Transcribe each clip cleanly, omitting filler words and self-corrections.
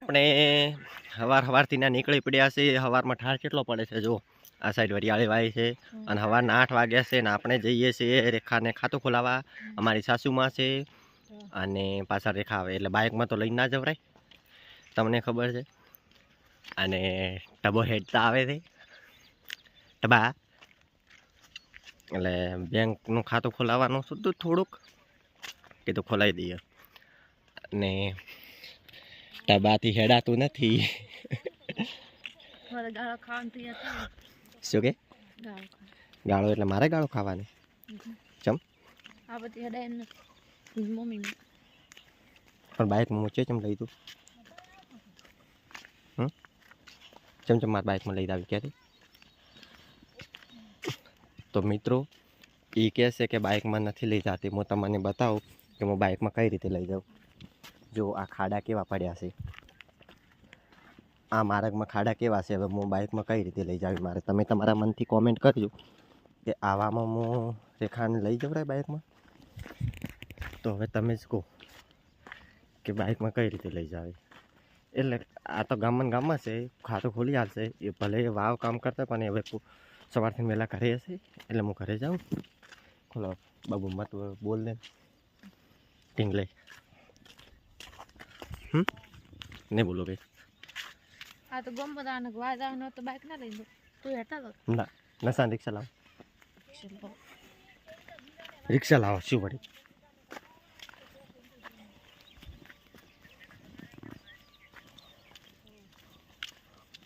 આપણે સવારથી ના નીકળી પડ્યા છે। સવારમાં ઠાર કેટલો પડે છે જો આ સાઈડ વરિયાળી વાય છે અને સવારના 8 વાગ્યા છે ને આપણે જઈએ છીએ રેખાને ખાતું ખોલાવવા। અમારી સાસુમાં છે અને પાછા રેખા આવે એટલે બાઇકમાં તો લઈને ના જવરાય, તમને ખબર છે। અને ટબો હેડતા આવે છે ટબા, એટલે બેંકનું ખાતું ખોલાવવાનું સુધી થોડુંક કીધું ખોલાવી દઈએ અને ટબાથી હેડાતું નથી। શું કે ગાળો એટલે મારે ગાળો ખાવાની? ચમ પણ બાઇકમાં મૂચે ચમ લઈ તું? ચમ મારા બાઇકમાં લઈ આવી ક્યાંથી? તો મિત્રો એ કહે છે કે બાઇકમાં નથી લઈ જતી। હું તમને બતાવું કે હું બાઇકમાં કઈ રીતે લઈ જાઉં। જો આ ખાડા કેવા પડ્યા છે, આ માર્ગમાં ખાડા કેવા છે, હવે હું બાઇકમાં કઈ રીતે લઈ જાવી મારે? તમે તમારા મનથી કોમેન્ટ કરજો કે આવામાં હું રેખાને લઈ જવરાય બાઇકમાં? તો હવે તમે જ કહો કે બાઇકમાં કઈ રીતે લઈ જાવી? એટલે આ તો ગામમાં છે, ખાતું ખોલી આવશે એ ભલે વાવ કામ કરતા, પણ હવે સવારથી વહેલા ઘરે હશે એટલે હું ઘરે જાઉં। ખોલો બાબુ મત બોલ દે ટીંગલે નહીં બોલો ભાઈ। આ તો ગમ બધાને વાજાનો તો બાઈક ના લઈ દો તું હેઠા તો ના નસા રિક્ષા લાવો, રિક્ષા લાવો શું વળી?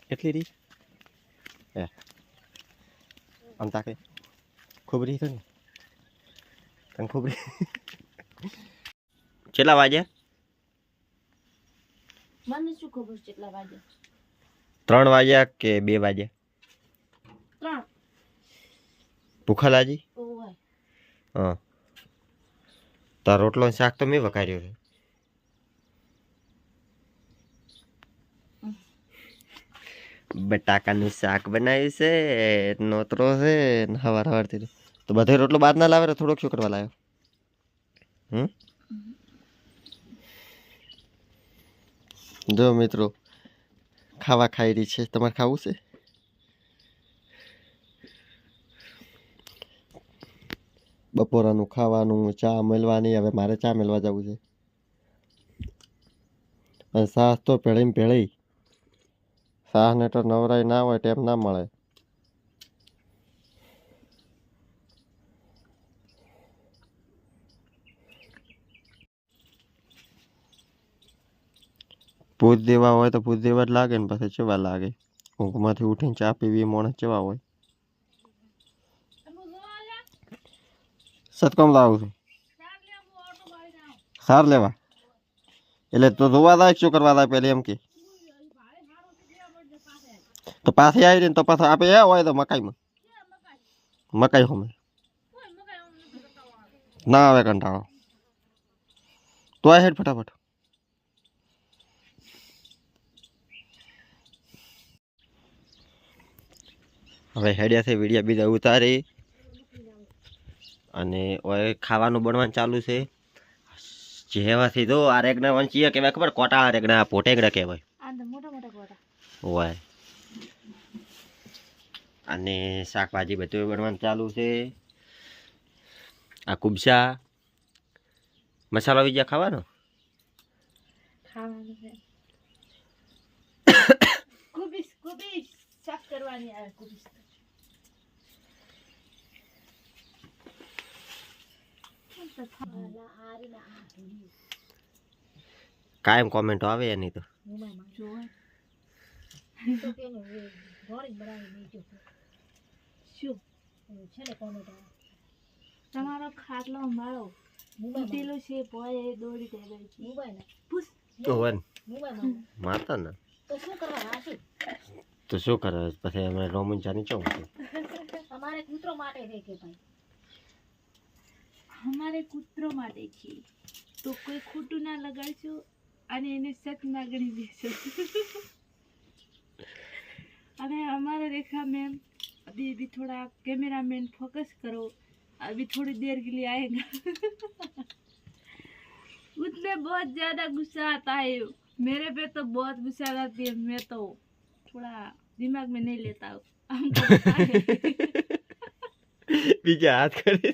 કેટલી રી એ આમ તાકે ખુબરી છે ને તને ખુબરી કેટલા વાગ્યા? મને શું ખબર કેટલા વાગ્યા? 3 વાગ્યા કે 2 વાગ્યા? 3। ભૂખા લાજી? ઓય હા, તાર રોટલો શાક તો મેં વઘાર્યો છે। બટાકાનું શાક બનાવ્યું છે, નોતરો છે ને સવારથી તો બધે રોટલો બાદ ના લાવે, થોડોક શું કરવા લાવ્યો? જો મિત્રો ખાવા ખાઈ રહી છે, તમારે ખાવું છે? બપોરાનું ખાવાનું, ચા મેળવાની, હવે મારે ચા મેળવા જવું છે અને સાસ તો ભેળી ભેળી, સાસ ને તો નવરાય ના હોય ટેમ ના મળે। ભૂત દેવા હોય તો ભૂત દેવા જ લાગે ને પછી ચેવા લાગે? ઊંઘમાંથી ઉઠીને ચા પીવી મોણસ ચેવા હોય? સતકમ લાવું છું સાર લેવા, એટલે તો જોવા લાયક શું કરવા લાયક પેલી એમ કે તો પાછી આવી રહી ને તો પાછો આપે એ હોય તો મકાઈમાં મકાઈ હોમે ના આવે કંટાળો તો આ હેડ ફટાફટ। હવે હેડ્યાથી વિડીયા બીજા ઉતારી અને ઓય ખાવાનું બનવાનું ચાલુ છે। જેવાથી તો આ રેગના વંચીએ કહેવાય ખબર? કોટા રેગના પોટેગડા કહેવાય। મોટા મોટા ગોટા હોય અને શાકભાજી બધું બનવાનું ચાલુ છે। આ કુબસા મસાલો બીજા ખાવાનો ખાવાનું છે। કુબીસ શાક કરવાની આવે કુબીસ કાયમ કોમેન્ટો આવે એની તો તમારો ખાટલો મારો પેલો છે પોય દોડી દે મારતા ને તો શું કરે પછી અમે રોમન જાની ચો અમારે કૂતરો માટે છે કે ભાઈ અમારે કૂતરો માટે છે તો કોઈ ખોટું ના લગાડશો અને એને સત ના ગણી દેશો। અને हमारे रेखा मैम अभी थोड़ा कैमरा मैन फोकस करो, अभी थोड़ी देर के लिए आएगा। उसमें बहुत ज्यादा गुस्सा आता है मेरे पे तो बहुत गुस्सा आती है, मैं तो थोड़ा दिमाग में नहीं लेता हूँ। हमको पता है। બીજા હાથ કરે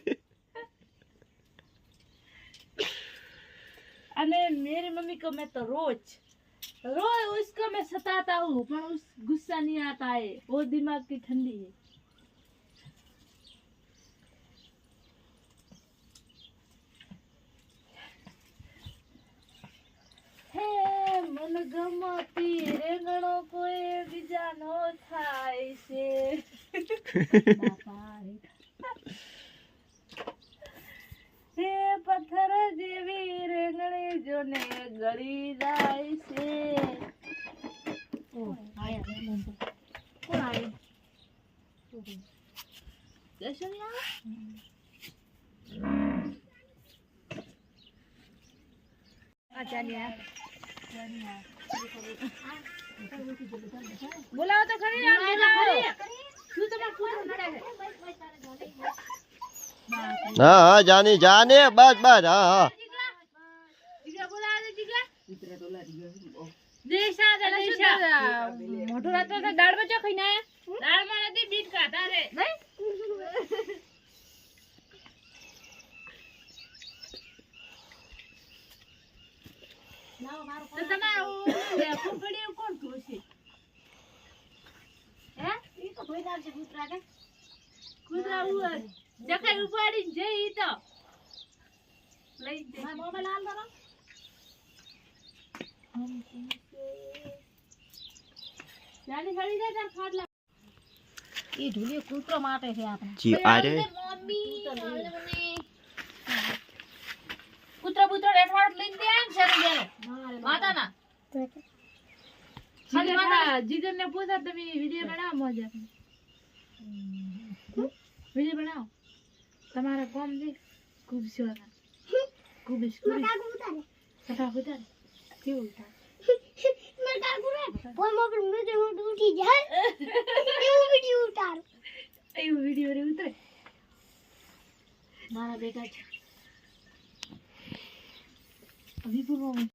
अरे मेरी मम्मी को मैं तो रोज रोज उसको मैं सताता हूँ, पर उस गुस्सा नहीं आता है, वो दिमाग की ठंडी है। હે મન ગમતી રેંગણો કોઈ બીજા નો થાય છે હે પથ્થર જેવી રેંગણી જોને ગળી જાય છે કોણ આયે જશોની આવે બોલાવો તો ખરી શું તમાર કૂતરો નડે છે હા હા જાની જાને બસ બસ હા હા જીગા બોલાવો તો જીગા દેશા મોટો રાતો તો દાળ બચો ખાઈને આયા દાળ માં નથી બીટ ખાતા રે નહીં તો તમારું ફૂફડી કોણ ખોશે હે ઈ તો ભઈ નાખશે કૂતરા કે કૂતરા ઉર જખાઈ ઉપાડી જઈ ઈ તો લઈ જઈ મારો મોબાઈલ આલ દરો જાની ખડી જાય તાર ખાટલા ઈ ઢુલી કૂતરો માટે છે આપણે જી આરે મમ્મી કૂતરા બુતરા રેઠવાડ લઈને દે આમ શરી ગયેલો માતા ના ખાલી માતા જીગર ને પૂછા તમે વિડિયો બનાવો મજા વિડિયો બનાવો તમારા કોમ દે ખૂબ શોના કુબિશ સટા ઉતારે કેવું ઉતારે એવું વિડિયો રે ઉતરે મારા બેટા છે વિપુલ